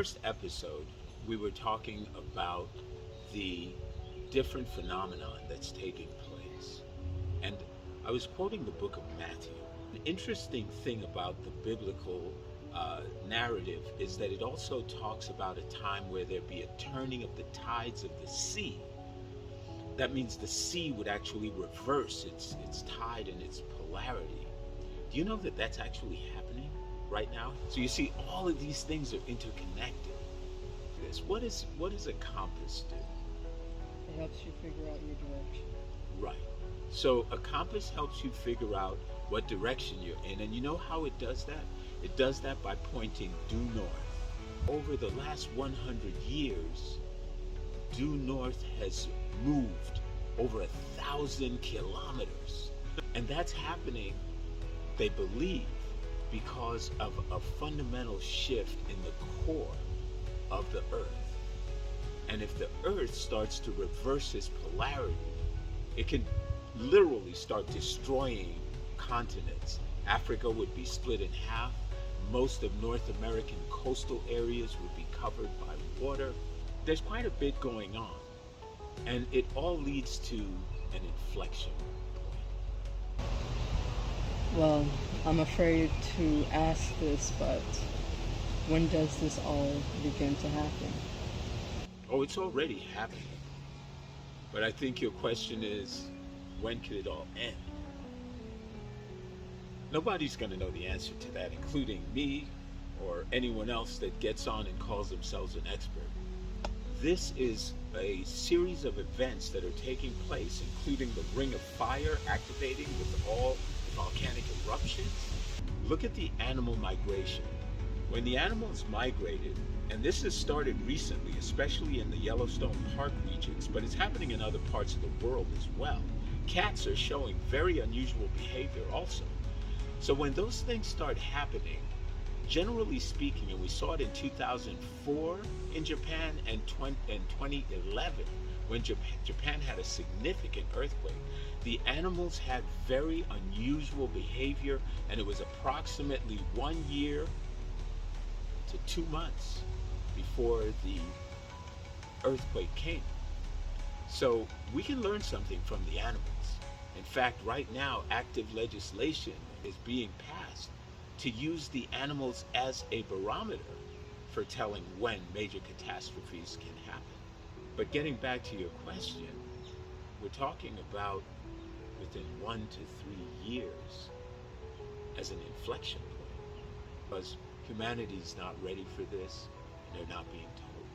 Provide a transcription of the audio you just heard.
first episode, we were talking about the different phenomenon that's taking place. And I was quoting the book of Matthew. An interesting thing about the biblical narrative is that it also talks about a time where there be a turning of the tides of the sea. That means the sea would actually reverse its tide and its polarity. Do you know that that's actually happening right now? So you see, all of these things are interconnected. What does a compass do? It helps you figure out your direction. Right. So a compass helps you figure out what direction you're in, and you know how it does that? It does that by pointing due north. Over the last 100 years, due north has moved over 1,000 kilometers. And that's happening, they believe, because of a fundamental shift in the core of the earth. And if the earth starts to reverse its polarity, it can literally start destroying continents. Africa would be split in half. Most of North American coastal areas would be covered by water. There's quite a bit going on. And it all leads to an inflection point. Well, I'm afraid to ask this, but when does this all begin to happen? Oh, it's already happening. But I think your question is, when could it all end? Nobody's going to know the answer to that, including me or anyone else that gets on and calls themselves an expert. This is a series of events that are taking place, including the Ring of Fire activating with all volcanic eruptions. Look at the animal migration. When the animals migrated, and this has started recently, especially in the Yellowstone Park regions, but it's happening in other parts of the world as well. Cats are showing very unusual behavior also. So when those things start happening, generally speaking, and we saw it in 2004 in Japan and 2011 when Japan had a significant earthquake, the animals had very unusual behavior, and it was approximately 1 year to 2 months before the earthquake came. So we can learn something from the animals. In fact, right now, active legislation is being passed to use the animals as a barometer for telling when major catastrophes can happen. But getting back to your question, we're talking about within 1 to 3 years as an inflection point, because humanity's not ready for this, and they're not being told.